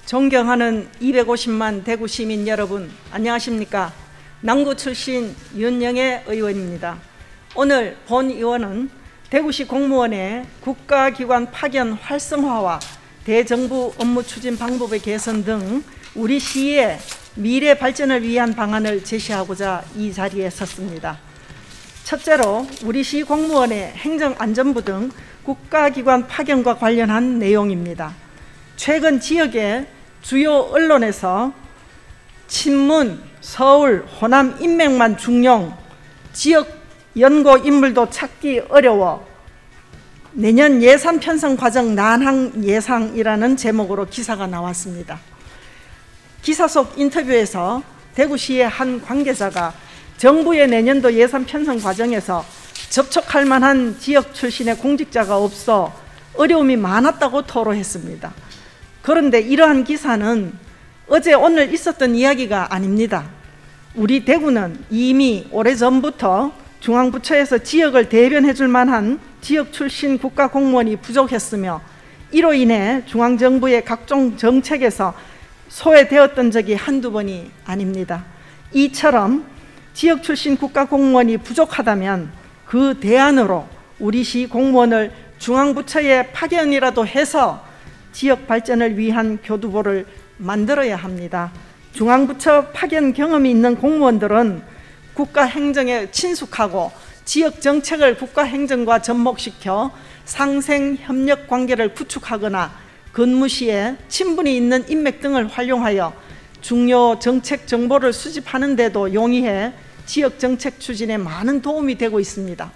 존경하는 250만 대구 시민 여러분, 안녕하십니까? 남구 출신 윤영애 의원입니다. 오늘 본 의원은 대구시 공무원의 국가기관 파견 활성화와 대정부 업무 추진 방법의 개선 등 우리 시의 미래 발전을 위한 방안을 제시하고자 이 자리에 섰습니다. 첫째로 우리 시 공무원의 행정안전부 등 국가기관 파견과 관련한 내용입니다. 최근 지역의 주요 언론에서 친문, 서울, 호남 인맥만 중용, 지역 연고 인물도 찾기 어려워 내년 예산 편성 과정 난항 예상이라는 제목으로 기사가 나왔습니다. 기사 속 인터뷰에서 대구시의 한 관계자가 정부의 내년도 예산 편성 과정에서 접촉할 만한 지역 출신의 공직자가 없어 어려움이 많았다고 토로했습니다. 그런데 이러한 기사는 어제 오늘 있었던 이야기가 아닙니다. 우리 대구는 이미 오래전부터 중앙부처에서 지역을 대변해 줄 만한 지역 출신 국가공무원이 부족했으며 이로 인해 중앙정부의 각종 정책에서 소외되었던 적이 한두 번이 아닙니다. 이처럼 지역 출신 국가공무원이 부족하다면 그 대안으로 우리 시 공무원을 중앙부처에 파견이라도 해서 지역 발전을 위한 교두보를 만들어야 합니다. 중앙부처 파견 경험이 있는 공무원들은 국가행정에 친숙하고 지역 정책을 국가행정과 접목시켜 상생협력 관계를 구축하거나 근무 시에 친분이 있는 인맥 등을 활용하여 중요 정책 정보를 수집하는 데도 용이해 지역 정책 추진에 많은 도움이 되고 있습니다.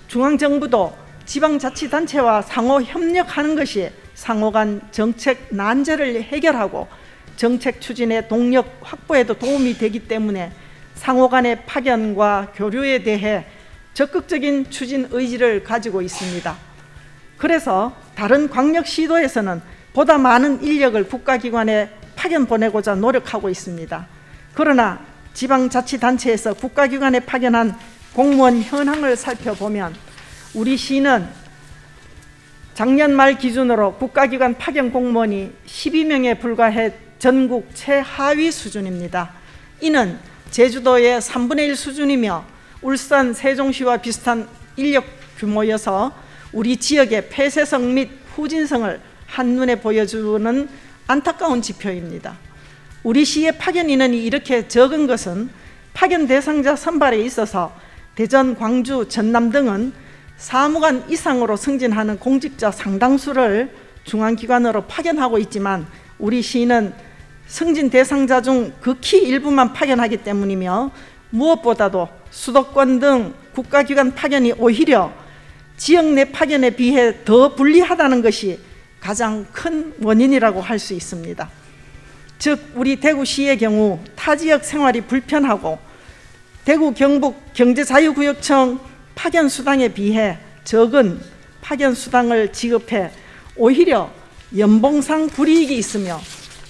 중앙정부도 지방자치단체와 상호 협력하는 것이 상호 간 정책 난제를 해결하고 정책 추진의 동력 확보에도 도움이 되기 때문에 상호 간의 파견과 교류에 대해 적극적인 추진 의지를 가지고 있습니다. 그래서 다른 광역시도에서는 보다 많은 인력을 국가기관에 파견 보내고자 노력하고 있습니다. 그러나 지방자치단체에서 국가기관에 파견한 공무원 현황을 살펴보면 우리 시는 작년 말 기준으로 국가기관 파견 공무원이 12명에 불과해 전국 최하위 수준입니다. 이는 제주도의 3분의 1 수준이며 울산, 세종시와 비슷한 인력 규모여서 우리 지역의 폐쇄성 및 후진성을 한눈에 보여주는 안타까운 지표입니다. 우리 시의 파견 인원이 이렇게 적은 것은 파견 대상자 선발에 있어서 대전, 광주, 전남 등은 사무관 이상으로 승진하는 공직자 상당수를 중앙기관으로 파견하고 있지만 우리 시는 승진 대상자 중 극히 일부만 파견하기 때문이며 무엇보다도 수도권 등 국가기관 파견이 오히려 지역 내 파견에 비해 더 불리하다는 것이 가장 큰 원인이라고 할 수 있습니다. 즉 우리 대구시의 경우 타지역 생활이 불편하고 대구 경북 경제자유구역청 파견 수당에 비해 적은 파견 수당을 지급해 오히려 연봉상 불이익이 있으며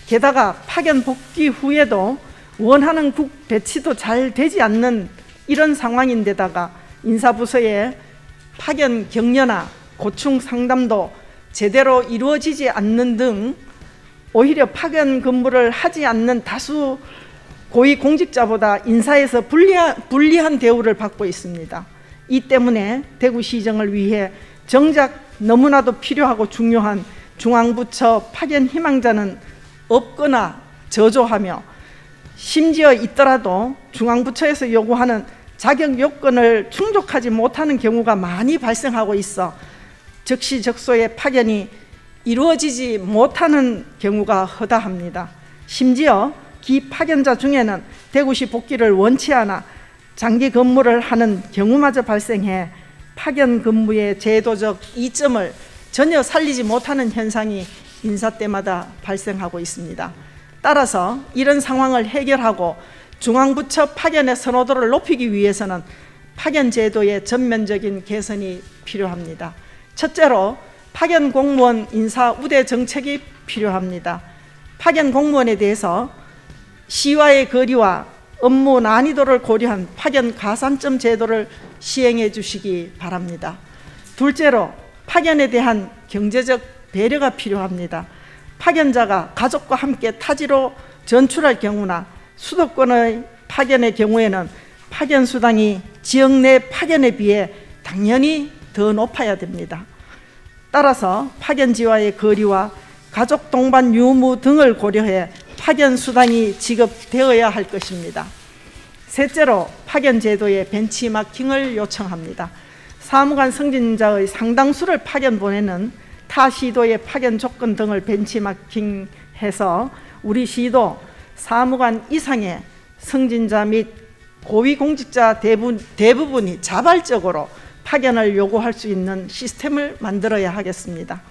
게다가 파견 복귀 후에도 원하는 국 배치도 잘 되지 않는 이런 상황인데다가 인사부서에 파견 격려나 고충 상담도 제대로 이루어지지 않는 등 오히려 파견 근무를 하지 않는 다수 고위공직자보다 인사에서 불리한 대우를 받고 있습니다. 이 때문에 대구시정을 위해 정작 너무나도 필요하고 중요한 중앙부처 파견 희망자는 없거나 저조하며 심지어 있더라도 중앙부처에서 요구하는 자격 요건을 충족하지 못하는 경우가 많이 발생하고 있어 적시적소의 파견이 이루어지지 못하는 경우가 허다합니다. 심지어 기 파견자 중에는 대구시 복귀를 원치 않아 장기 근무를 하는 경우마저 발생해 파견 근무의 제도적 이점을 전혀 살리지 못하는 현상이 인사 때마다 발생하고 있습니다. 따라서 이런 상황을 해결하고 중앙부처 파견의 선호도를 높이기 위해서는 파견 제도의 전면적인 개선이 필요합니다. 첫째로 파견 공무원 인사 우대 정책이 필요합니다. 파견 공무원에 대해서 시와의 거리와 업무 난이도를 고려한 파견 가산점 제도를 시행해 주시기 바랍니다. 둘째로 파견에 대한 경제적 배려가 필요합니다. 파견자가 가족과 함께 타지로 전출할 경우나 수도권의 파견의 경우에는 파견 수당이 지역 내 파견에 비해 당연히 더 높아야 됩니다. 따라서 파견지와의 거리와 가족 동반 유무 등을 고려해 파견 수당이 지급되어야 할 것입니다. 셋째로 파견 제도의 벤치마킹을 요청합니다. 사무관 승진자의 상당수를 파견 보내는 타 시도의 파견 조건 등을 벤치마킹해서 우리 시도 사무관 이상의 승진자 및 고위공직자 대부분이 자발적으로 파견을 요구할 수 있는 시스템을 만들어야 하겠습니다.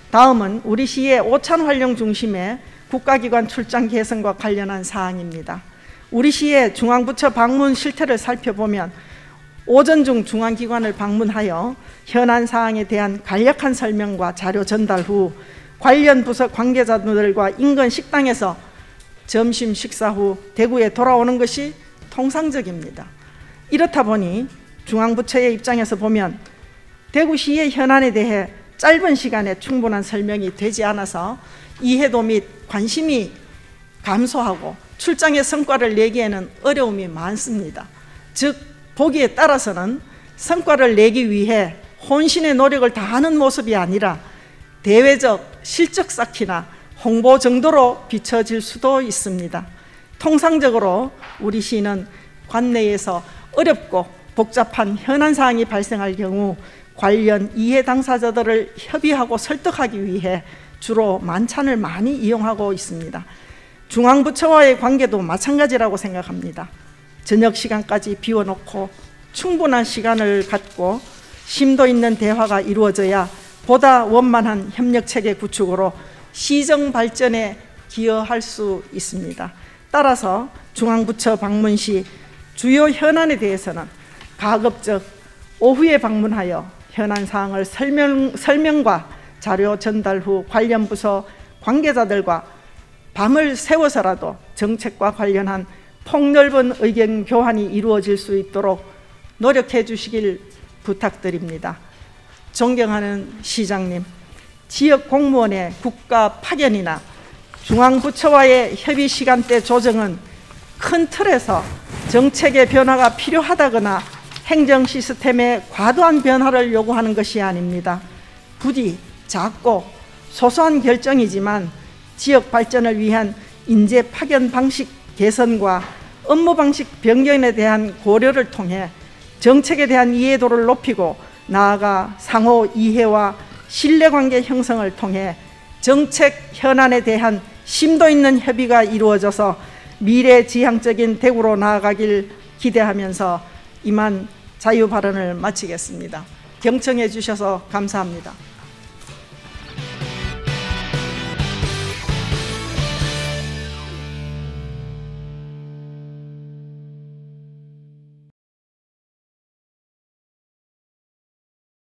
다음은 우리 시의 오찬 활용 중심의 국가기관 출장 개선과 관련한 사항입니다. 우리 시의 중앙부처 방문 실태를 살펴보면 오전 중 중앙기관을 방문하여 현안 사항에 대한 간략한 설명과 자료 전달 후 관련 부서 관계자들과 인근 식당에서 점심 식사 후 대구에 돌아오는 것이 통상적입니다. 이렇다 보니 중앙부처의 입장에서 보면 대구시의 현안에 대해 짧은 시간에 충분한 설명이 되지 않아서 이해도 및 관심이 감소하고 출장의 성과를 내기에는 어려움이 많습니다. 즉 보기에 따라서는 성과를 내기 위해 혼신의 노력을 다하는 모습이 아니라 대외적 실적 쌓기나 홍보 정도로 비춰질 수도 있습니다. 통상적으로 우리 시는 관내에서 어렵고 복잡한 현안 사항이 발생할 경우 관련 이해 당사자들을 협의하고 설득하기 위해 주로 만찬을 많이 이용하고 있습니다. 중앙부처와의 관계도 마찬가지라고 생각합니다. 저녁 시간까지 비워놓고 충분한 시간을 갖고 심도 있는 대화가 이루어져야 보다 원만한 협력체계 구축으로 시정 발전에 기여할 수 있습니다. 따라서 중앙부처 방문 시 주요 현안에 대해서는 가급적 오후에 방문하여 현안 사항을 설명과 자료 전달 후 관련 부서 관계자들과 밤을 새워서라도 정책과 관련한 폭넓은 의견 교환이 이루어질 수 있도록 노력해 주시길 부탁드립니다. 존경하는 시장님, 지역 공무원의 국가 파견이나 중앙부처와의 협의 시간대 조정은 큰 틀에서 정책의 변화가 필요하다거나 행정 시스템의 과도한 변화를 요구하는 것이 아닙니다. 부디 작고 소소한 결정이지만 지역 발전을 위한 인재 파견 방식 개선과 업무 방식 변경에 대한 고려를 통해 정책에 대한 이해도를 높이고 나아가 상호 이해와 신뢰관계 형성을 통해 정책 현안에 대한 심도 있는 협의가 이루어져서 미래지향적인 대구로 나아가길 기대하면서 이만 자유 발언을 마치겠습니다. 경청해 주셔서 감사합니다.